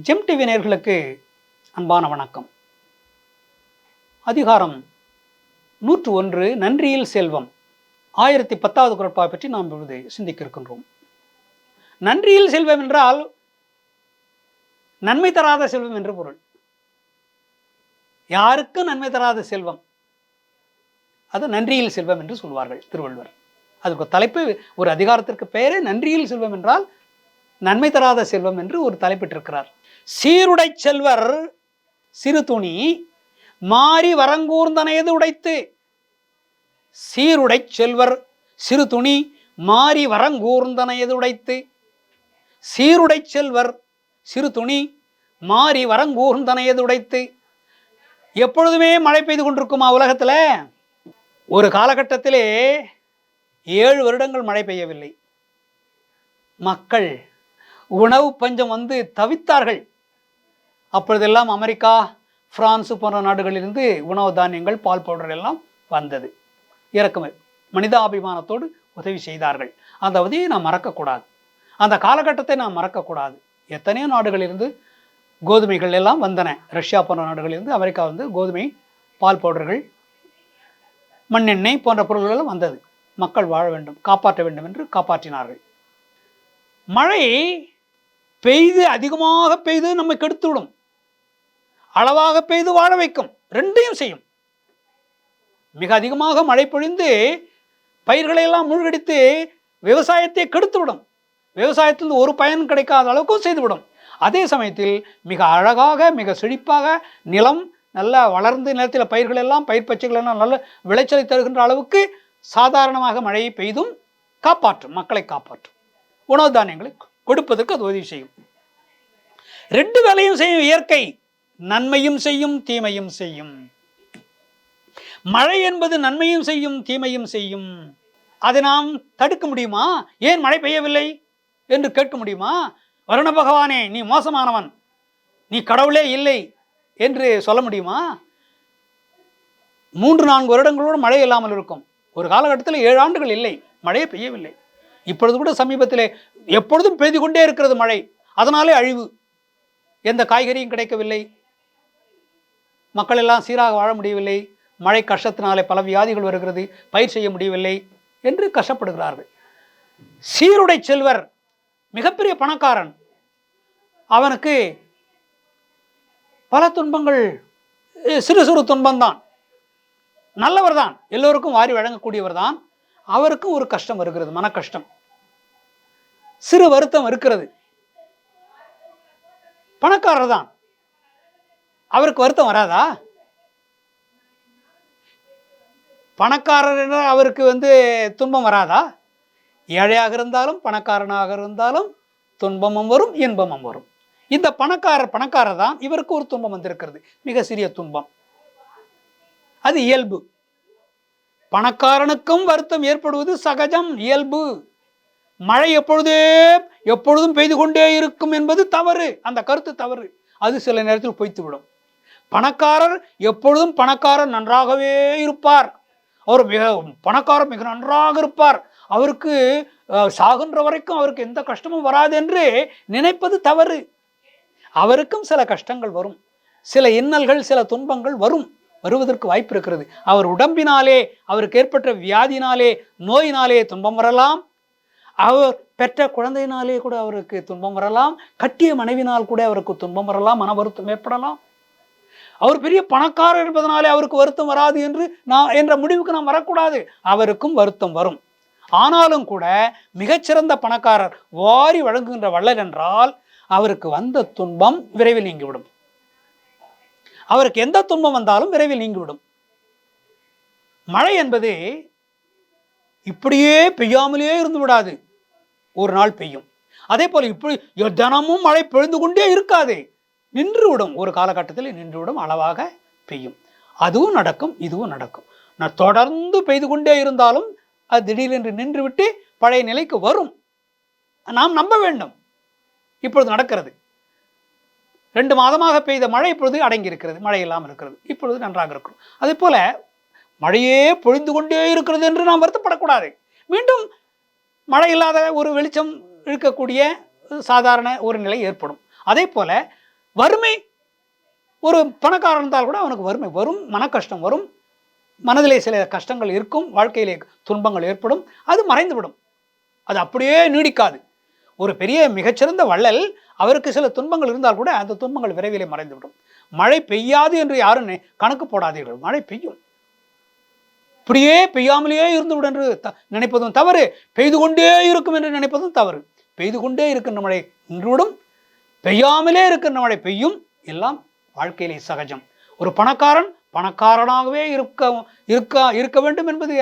GeM TV நேயர்களுக்கு அன்பான வணக்கம். அதிகாரம் 101 நன்றியில் செல்வம் 1010வது குறட்பாவை பற்றி நாம் இப்பொழுது சிந்திக்க இருக்கின்றோம். நன்றியில் செல்வம் என்றால் நன்மை தராத செல்வம் என்று பொருள். யாருக்கும் நன்மை தராத செல்வம், அது நன்றியில் செல்வம் என்று சொல்வார்கள் திருவள்ளுவர். அதுக்கு தலைப்பு, ஒரு அதிகாரத்திற்கு பெயரே நன்றியில் செல்வம் என்றால் நன்மை தராத செல்வம் என்று ஒரு தலைப்பிட்டிருக்கிறார். சீருடை செல்வர் சிறு துணி மாறி வரங்கூர்ந்தனையது உடைத்து. சீருடை செல்வர் சிறு துணி மாறி வரங்கூர்ந்தனையது உடைத்து. சீருடை செல்வர் சிறு துணி மாறி வரங்கூர்ந்தனையது உடைத்து. எப்பொழுதுமே மழை பெய்து கொண்டிருக்குமா உலகத்தில்? ஒரு காலகட்டத்திலே 7 வருடங்கள் மழை பெய்யவில்லை. மக்கள் உணவு பஞ்சம் வந்து தவித்தார்கள். அப்பொழுதெல்லாம் அமெரிக்கா, பிரான்ஸ் போன்ற நாடுகளிலிருந்து உணவு தானியங்கள், பால் பவுடர் எல்லாம் வந்தது. இறக்குமதி மனிதாபிமானத்தோடு உதவி செய்தார்கள். அந்த உதவியை நாம் மறக்கக்கூடாது. அந்த காலகட்டத்தை நாம் மறக்கக்கூடாது. எத்தனையோ நாடுகளிலிருந்து கோதுமைகள் எல்லாம் வந்தன. ரஷ்யா போன்ற நாடுகளிலிருந்து அமெரிக்கா வந்து கோதுமை, பால் பவுடர்கள், மண்ணெண்ணெய் போன்ற பொருள்களும் வந்தது. மக்கள் வாழ வேண்டும், காப்பாற்ற வேண்டும் என்று காப்பாற்றினார்கள். மழை பெய்து அதிகமாக பெய்து நம்மை கெடுத்துவிடும், அளவாக பெய்து வாழ வைக்கும், ரெண்டையும் செய்யும். மிக அதிகமாக மழை பொழிந்து பயிர்களை எல்லாம் மூழ்கடித்து விவசாயத்தை கெடுத்துவிடும். விவசாயத்திலிருந்து ஒரு பயன் கிடைக்காத அளவுக்கும் செய்துவிடும். அதே சமயத்தில் மிக அழகாக, மிக செழிப்பாக நிலம் நல்லா வளர்ந்து நிலத்தில் பயிர்கள் எல்லாம், பயிர் பச்சைகள் எல்லாம் நல்ல விளைச்சலை தருகின்ற அளவுக்கு சாதாரணமாக மழையை பெய்தும் காப்பாற்றும், மக்களை காப்பாற்றும், உணவு தானியங்களை கொடுப்பதற்கு அது உதவி செய்யும். 2 வேலையும் செய்யும் இயற்கை. நன்மையும் செய்யும், தீமையும் செய்யும். மழை என்பது நன்மையும் செய்யும், தீமையும் செய்யும். அதை நாம் தடுக்க முடியுமா? ஏன் மழை பெய்யவில்லை என்று கேட்க முடியுமா? வருண பகவானே, நீ மோசமானவன், நீ கடவுளே இல்லை என்று சொல்ல முடியுமா? 3-4 வருடங்களோடு மழை இல்லாமல் இருக்கும். ஒரு காலகட்டத்தில் 7 ஆண்டுகள் இல்லை, மழையே பெய்யவில்லை. இப்பொழுது கூட சமீபத்தில் எப்பொழுதும் பெய்து கொண்டே இருக்கிறது மழை. அதனாலே அழிவு, எந்த காய்கறியும் கிடைக்கவில்லை, மக்கள் எல்லாம் சீராக வாழ முடியவில்லை, மழை கஷ்டத்தினாலே பல வியாதிகள் வருகிறது, பயிர் செய்ய முடியவில்லை என்று கஷ்டப்படுகிறார்கள். சீருடை செல்வர் மிகப்பெரிய பணக்காரன், அவனுக்கு பல துன்பங்கள், சிறு சிறு துன்பம்தான். நல்லவர் தான், எல்லோருக்கும் வாரி வழங்கக்கூடியவர் தான். அவருக்கும் ஒரு கஷ்டம் வருகிறது, மன கஷ்டம், சிறு வருத்தம் இருக்கிறது. பணக்காரர் தான், அவருக்கு வருத்தம் வராதா? பணக்காரர் என்றால் அவருக்கு வந்து துன்பம் வராதா? ஏழையாக இருந்தாலும் பணக்காரனாக இருந்தாலும் துன்பமும் வரும், இன்பமும் வரும். இந்த பணக்காரர் தான், இவருக்கு ஒரு துன்பம் வந்திருக்கிறது, மிக சிறிய துன்பம். அது இயல்பு. பணக்காரனுக்கும் வருத்தம் ஏற்படுவது சகஜம், இயல்பு. மழை எப்பொழுதும் பெய்து கொண்டே இருக்கும் என்பது தவறு. அந்த கருத்து தவறு. அது சில நேரத்தில் பொய்த்துவிடும். பணக்காரர் எப்பொழுதும் பணக்காரர் நன்றாகவே இருப்பார், அவர் பணக்காரர் மிக நன்றாக இருப்பார், அவருக்கு சாகின்ற வரைக்கும் அவருக்கு எந்த கஷ்டமும் வராது என்று நினைப்பது தவறு. அவருக்கும் சில கஷ்டங்கள் வரும், சில இன்னல்கள், சில துன்பங்கள் வருவதற்கு வாய்ப்பு இருக்கிறது. அவர் உடம்பினாலே, அவருக்கு ஏற்பட்ட வியாதினாலே, நோயினாலே துன்பம் வரலாம். அவர் பெற்ற குழந்தையினாலே கூட அவருக்கு துன்பம் வரலாம். கட்டிய மனைவினால் கூட அவருக்கு துன்பம் வரலாம், மன வருத்தம் ஏற்படலாம். அவர் பெரிய பணக்காரர் என்பதனாலே அவருக்கு வருத்தம் வராது என்ற முடிவுக்கு நாம் வரக்கூடாது. அவருக்கும் வருத்தம் வரும். ஆனாலும் கூட மிகச்சிறந்த பணக்காரர், வாரி வழங்குகின்ற வள்ளல் என்றால் அவருக்கு வந்த துன்பம் விரைவில் நீங்கிவிடும். அவருக்கு எந்த துன்பம் வந்தாலும் விரைவில் நீங்கிவிடும். மழை என்பது இப்படியே பெய்யாமலே இருந்து விடாது, ஒரு நாள் பெய்யும். அதே போல இப்படி தினமும் மழை பொழிந்து கொண்டே இருக்காது, நின்றுவிடும். ஒரு காலகட்டத்தில் நின்றுவிடும், அளவாக பெய்யும். அதுவும் நடக்கும், இதுவும் நடக்கும். நான் தொடர்ந்து பெய்து கொண்டே இருந்தாலும் அது திடீரென்று நின்றுவிட்டு பழைய நிலைக்கு வரும். நாம் நம்ப வேண்டும். இப்பொழுது நடக்கிறது. 2 மாதமாக பெய்த மழை இப்பொழுது அடங்கி இருக்கிறது, மழை இல்லாமல் இருக்கிறது, இப்பொழுது நன்றாக இருக்கும். அதே போல மழையே பொழிந்து கொண்டே இருக்கிறது என்று நாம் வருத்தப்படக்கூடாது. மீண்டும் மழை இல்லாத ஒரு வெளிச்சம் இருக்கக்கூடிய சாதாரண ஒரு நிலை ஏற்படும். அதே போல வறுமை, ஒரு பணக்காரன் இருந்தால் கூட அவனுக்கு வறுமை வரும், மன கஷ்டம் வரும், மனதிலே சில கஷ்டங்கள் இருக்கும், வாழ்க்கையிலே துன்பங்கள் ஏற்படும், அது மறைந்துவிடும். அது அப்படியே நீடிக்காது. ஒரு பெரிய மிகச்சிறந்த வள்ளல், அவருக்கு சில துன்பங்கள் இருந்தால் கூட அந்த துன்பங்கள் விரைவிலே மறைந்துவிடும். மழை பெய்யாது என்று யாரும் கணக்கு போடாதீர்கள். மழை பெய்யும். இப்படியே பெய்யாமலேயே இருந்துவிடும் என்று நினைப்பதும் தவறு, பெய்து கொண்டே இருக்கும் என்று நினைப்பதும் தவறு. பெய்து கொண்டே இருக்கின்ற மழை நின்றுவிடும், பெய்யாமலே இருக்கின்ற மழை பெய்யும். எல்லாம் வாழ்க்கையிலே சகஜம். ஒரு பணக்காரன் பணக்காரனாகவே இருக்க வேண்டும் என்பது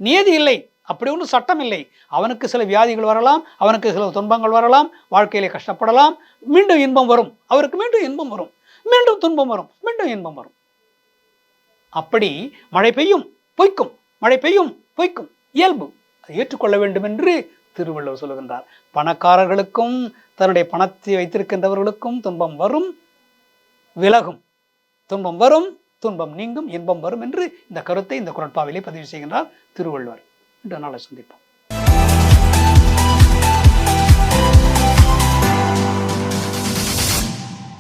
நியதி இல்லை. அப்படி ஒன்றும் சட்டம் இல்லை. அவனுக்கு சில வியாதிகள் வரலாம், அவனுக்கு சில துன்பங்கள் வரலாம், வாழ்க்கையிலே கஷ்டப்படலாம், மீண்டும் இன்பம் வரும், அவருக்கு மீண்டும் இன்பம் வரும், மீண்டும் துன்பம் வரும், மீண்டும் இன்பம் வரும். அப்படி மழை பெய்யும் பொய்க்கும், மழை பெய்யும் பொய்க்கும், இயல்பு. அதை ஏற்றுக்கொள்ள வேண்டும் என்று திருவள்ளுவர் சொல்லுகின்றார். பணக்காரர்களுக்கும் தன்னுடைய பணத்தை வைத்திருக்கின்றவர்களுக்கும் துன்பம் வரும், விலகும். துன்பம் வரும், துன்பம் நீங்கும், இன்பம் வரும் என்று இந்த கருத்தை இந்த குறட்பாவிலே பதிவு செய்கின்றார் திருவள்ளுவர். இன்று நாளை சந்திப்போம்.